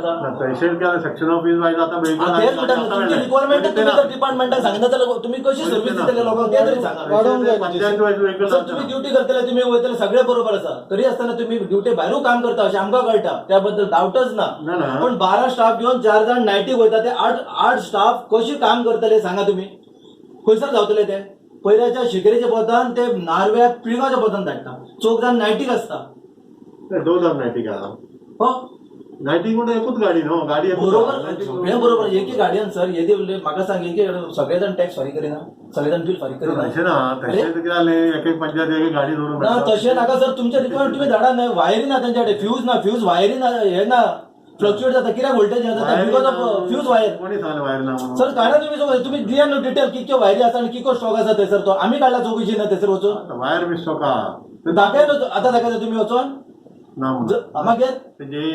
Section office wise आता तुमची requirement तुम्ही डिपार्टमेंटाक सांगितलं तर तुम्ही कशी सर्व्हिस दिलेल्या लोकांना ते तरी सांगा. सर तुम्ही ड्युटी करतले तुम्ही वयतले सगळे बरोबर आसा तरी असताना तुम्ही ड्युटी भायरू काम करता अशें आमकां कळटा त्याबद्दल डाऊटच ना. पण 12 स्टाफ घेऊन 4 जण नायटीक वयता ते 8 स्टाफ कशी काम करतले सांगा तुम्ही. खंयसर जावतले ते पयऱ्याच्या शिकेरीच्या पोतान ते नारव्याक पिळगाच्या पोतान धाडटा 4 जाण नायटीक आसता. 2 जाण नायटीक आहा हो नायटीक म्हणून एकूच गाडी न्हू गाडी बरोबर सगळे बरोबर एकी गाडयान सर येदी उरले म्हाका सांग एकी सगळे जण टॅक्स फारीक करिना सगळे जण बिल फारीक करिना तशें ना तशें कितें जालें एक पंचायत एक गाडी दवरून ना तशें नाका सर तुमच्या रिक्वायरमेंट तुम्ही धाडा ना वायरी ना त्यांच्या कडेन फ्यूज वायरी ना हे ना फ्लक्च्युएट जाता कित्याक व्होल्टेज जाता बिकॉज ऑफ फ्यूज वायर. कोणी सांगलें वायर ना म्हणून सर काढा तुम्ही दिया न्हू डिटेल कितक्यो वायरी आसा आनी कितको स्टॉक आसा थंयसर तो आमी काडला चौकशी ना थंयसर वचून वायर बी स्टॉक आहा दाखयता आतां दाखयता तुमी वचून ना मागीर जेई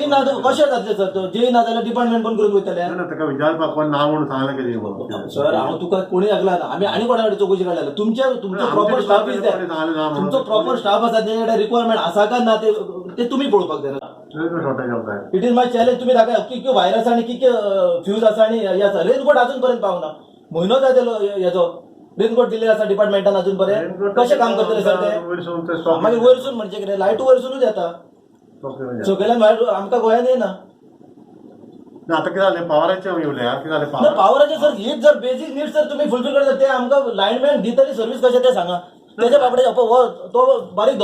ना कशें जातलें सर तो जेई ना जाल्यार डिपार्टमेंट बंद करून वयतले. ताका विचारपाक कोण ना म्हणून सांगलें कितें सर हांव तुका कोणी लागला ना आमी आनी कोणा कडेन चौकशी काडला तुमचो प्रॉपर स्टाफ इज देयर तुमचो प्रॉपर स्टाफ आसा तेजे कडेन रिक्वायरमेंट आसा काय ना ते तुमी पळोवपाक जाय. इट इज माय चॅलेंज तुम्ही दाखय कितक्यो वायर आसा आनी कितके फ्यूज आसा आनी हे आसा रेनकोट अजून पर्यंत पावना म्हयनो जाय तेलो हेजो रेनकोट दिल्ले आसा डिपार्टमेंटान अजून पर्यंत कशें काम करतले सर ते मागीर वयरसून म्हणजे कितें लायटू वयरसूनच येता सकयल्यान वायर आमकां गोंयांत येना. आता कितें जालें पावराचें येवल्या कितें जालें पावराचें सर हीच जर बेजीक नीड्स जर तुमी फुलफील करता ते आमकां लायनमॅन दितली सर्व्हिस कशें ते सांगा त्याच्या बाबडे तो बारीक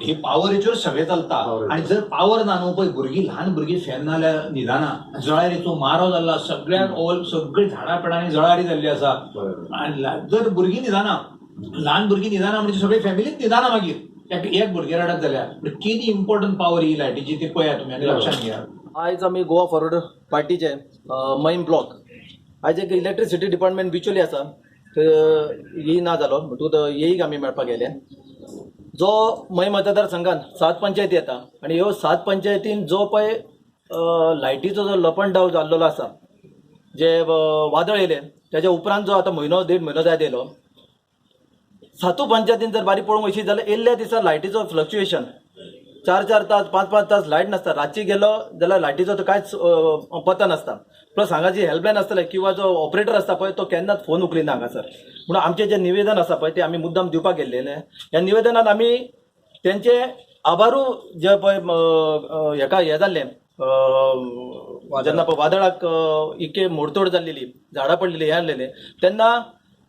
ही पावर हेचेर सगळें चलता आनी जर पावर ना न्हू पळय भुरगीं ल्हान भुरगीं फेन नाल्यार न्हिदाना जळारीचो मारो जाल्लो सगळ्यांक सगळीं झाडां पेडांनी जळारी जाल्ली आसा आनी जर भुरगीं न्हिदाना ल्हान भुरगीं न्हिदाना म्हणजे सगळी फॅमिलीच न्हिदाना मागीर एक भुरगें रडत जाल्यार किती इम्पॉर्टंट पावर ही लायटीची ती पळया तुमी आनी लक्षांत घेया. आयज आमी गोवा फॉरवर्ड पार्टीचे मैन ब्लॉक आयज एक इलेक्ट्रिसिटी डिपार्टमेंट बिचोली आसा येई ना जालो म्हणटूच येईक आमी मेळपाक गेले. जो मै मतदारसंघात 7 पंचायती येता आनी ह्यो 7 पंचायतीन जो पळय लायटीचो जो लपंडाव जाल्लो आसा जे वादळ येयले त्याच्या उपरांत जो आतां म्हयनो 1.5 म्हयनो जायत येयलो 7 पंचायतीन जर बारीक पळोवंक वयशी जाल्यार येयल्ल्या दिसा लायटीचो फ्लक्च्युएशन 4-4 तास 5-5 तास लायट नासता. रातची गेलो जाल्यार लायटीचो तो कांयच पत्ता नासता. प्लस हांगा जी हेल्पलायन आसतले किंवा जो ऑपरेटर आसता पळय तो केन्नाच फोन उखलिना हांगासर म्हणून आमचें जें निवेदन आसा पळय ते आमी मुद्दाम दिवपाक गेल्लेले. ह्या निवेदनात आमी तेंचे आभारू जे पळय हेका हे जाल्लें जेन्ना पळय वादळाक इतके मोडतोड जाल्लेली झाडां पडलेली हे जाल्लेले तेन्ना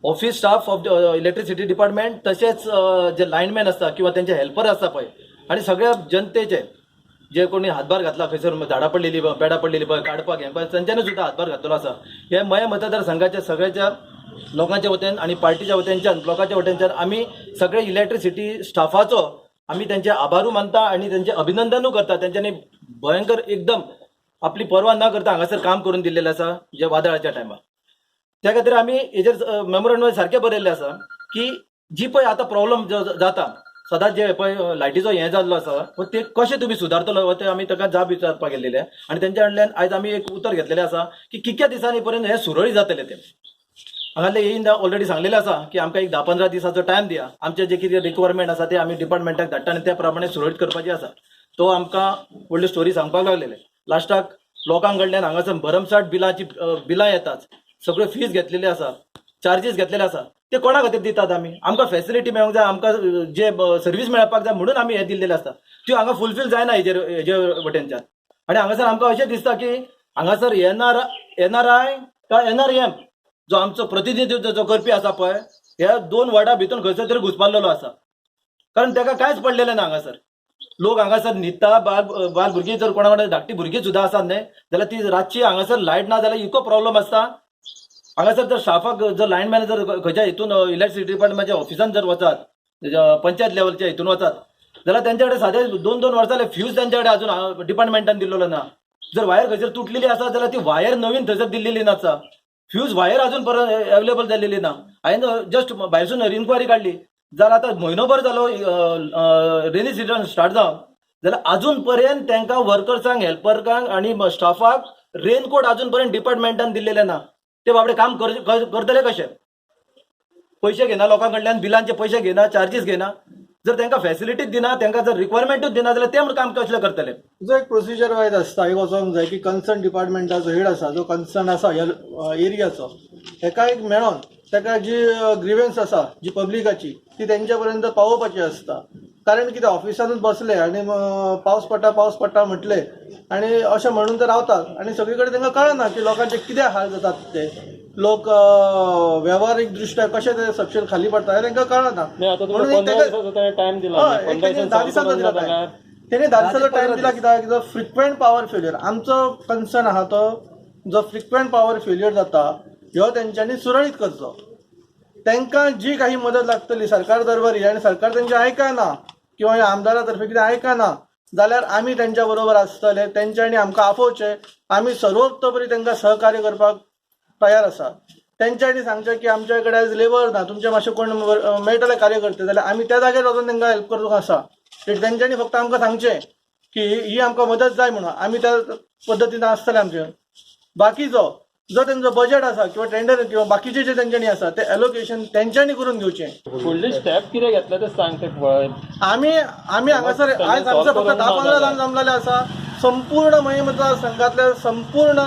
office staff of electricity department तशेंच जे लायनमॅन आसता किंवा तेंचे हेल्पर आसता पळय आनी सगळ्या जनतेचे जे कोणी हातभार घातला खंयसर झाडां पडलेली पेडां पडलेली पळय काडपाक हें पळय तेंच्यांनी सुद्दां हातभार घातलेलो आसा. हे मया मतदारसंघाच्या सगळ्याच्या लोकांच्या वतीन आनी पार्टीच्या वतीनच्यान ब्लॉकाच्या वतीनच्यान आमी सगळे इलेक्ट्रिसिटी स्टाफाचो आमी तेंचे आभारू मानता आनी तेंचे अभिनंदनूय करता. तेंच्यांनी भयंकर एकदम आपली पर्वा न करता हांगासर काम करून दिल्लेलें आसा जे वादळाच्या टायमार. त्या खातीर आमी हेजेर मेमोरंडम सारकें बरयल्लें आसा की जी पळय आतां प्रॉब्लम जाता सदांच जे पळय लायटीचो हें जाल्लो आसा ते कशें तुमी सुदारतलो ते आमी ताका जाप विचारपाक गेल्लेले आनी तेंच्या कडल्यान आयज आमी एक उतर घेतलेलें आसा की कितक्या दिसांनी पर्यंत हें सुरळीत जातलें तें. हांगासले येईन ऑलरेडी सांगलेलें आसा की आमकां एक 10-15 दिसाचो टायम दिया आमचे जे कितें रिक्वायरमेंट आसा ते आमी डिपार्टमेंटाक धाडटा आनी त्या प्रमाणे सुरळीत करपाचें आसा. तो आमकां व्हडली स्टोरी सांगपाक लागलेले. लास्टाक लोकां कडल्यान हांगासर भरमसाट बिलां येतात सगळ्यो फीज घेतलेली आसा चार्जीस घेतलेले आसा ते कोणा खातीर दितात आमी आमकां फॅसिलिटी मेळोंक जाय आमकां जे सर्वीस मेळपाक जाय म्हणून आमी हे दिल्लेले आसता त्यो हांगा फुलफील जायना हेजे वटेनच्यान. आनी हांगासर आमकां अशें दिसता की हांगासर एनआरआय काय एनआरएम जो आमचो प्रतिनिधित्व जो करपी आसा पळय ह्या 2 वॉर्डा भितर खंयसर तरी घुसपाल्लो आसा कारण ताका कांयच पडलेलें ना. हांगासर लोक हांगासर न्हिदता बाल भुरगीं जर कोणा कडेन धाकटी भुरगीं सुद्दां आसात न्हय जाल्यार ती रातची हांगासर लायट ना जाल्यार इतको प्रॉब्लम आसता. हांगासर जर स्टाफाक जर लायनमॅन जर खंयच्या हितून इलेक्ट्रिसिटी डिपार्टमेंटच्या ऑफिसान जर वचात पंचायत लेवलच्या हितून वचात जाल्यार तेंच्या कडेन सादे 2-2 वर्सां जाले फ्यूज तेंच्या कडेन अजून डिपार्टमेंटान दिल्लो ना. जर वायर खंयसर तुटलेली आसा जाल्यार ती वायर नवीन थंयसर दिल्लेली नासा. फ्यूज वायर अजून पर्यंत अवेलेबल जाल्लेली ना. हांवें जस्ट भायरसून इन्क्वायरी काडली जाल्यार आतां म्हयनोभर जालो रेनी सिजन स्टार्ट जावन जाल्यार अजून पर्यंत तांकां वर्कर्सांक हेल्परांक आनी स्टाफाक रेनकोट अजून पर्यंत डिपार्टमेंटान दिल्लेले ना. ते बाबडे काम करतले कशें? पैसे घेना लोकां कडल्यान बिलांचे पैसे घेना चार्जीस घेना जर तांकां फॅसिलिटीज दिना, तांकां जर रिक्वायरमेंटूच दिना जाल्यार ते म्हण काम कसलें करतले? जो एक प्रोसिजर वायज आसता, एक वचोंक जाय की कन्सर्न डिपार्टमेंटाचो हेड आसा, जो कन्सर्न आसा ह्या एरियाचो, ताका एक मेळोन ताका जी ग्रिव्हन्स आसा जी पब्लिकाची ती तेंच्या पर्यंत पावोवपाची आसता. कारण कितें ऑफिसानूच बसले आनी पावस पडटा म्हटले आनी अशें म्हणून ते रावतात आनी सगळे कडेन तांकां कळना की लोकांचे कितें हाल जातात ते. लोक व्यावहारीक दृश्ट्या कशे ते सबशील खाली पडटा हें तांकां कळना. म्हणून एक ताका टाइम दिला हय, एक ताणें 10 दिसांचो दिला टायम. तेणे 10 दिसांचो टायम दिला कित्याक जो फ्रिक्वेंट पावर फेल्युअर आमचो कन्सर्न आहा तो जो फ्रिक्वेंट पावर फेल्युअर जाता ह्यो तेंच्यांनी सुरळीत करचो. तांकां जी काही मदत लागतली सरकार दरबारी आनी सरकार तेंचे आयकना किंवा ह्या आमदारा तर्फे कितें आयकना जाल्यार आमी तेंच्या बरोबर आसतले. तेंच्यांनी आमकां आफोवचें, आमी सर्वोत्तपरी तांकां सहकार्य करपाक तयार आसा. तेंच्यांनी सांगचें की आमचे कडेन आयज लेबर ना, तुमचे मातशे कोण मेळटले कार्यकर्ते जाल्यार आमी त्या जाग्यार वचून तांकां हेल्प करपाक आसा. तेंच्यांनी फक्त आमकां सांगचें की ही आमकां मदत जाय म्हणून आमी त्या पद्दतीन आसतले आमचे. बाकीचो जो तेंचो बजेट आसा किंवा टेंडर किंवा बाकीचे जे तेंच्यांनी आसा ते एलोकेशन तेंच्यांनी करून घेवचें. फुडले स्टेप कितें घेतले ते सांग ते पळय. आमी हांगासर आयज आमचे फक्त 10-15 जाण जमलेले आसा. संपूर्ण मय मतदारसंघातले संपूर्ण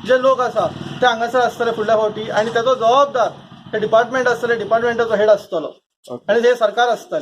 जे लोक आसा ते हांगासर आसतले फुडल्या फावटी आनी ताचो जबाबदार ते डिपार्टमेंट आसतले, डिपार्टमेंटाचो हेड आसतलो आनी हे सरकार आसतलें.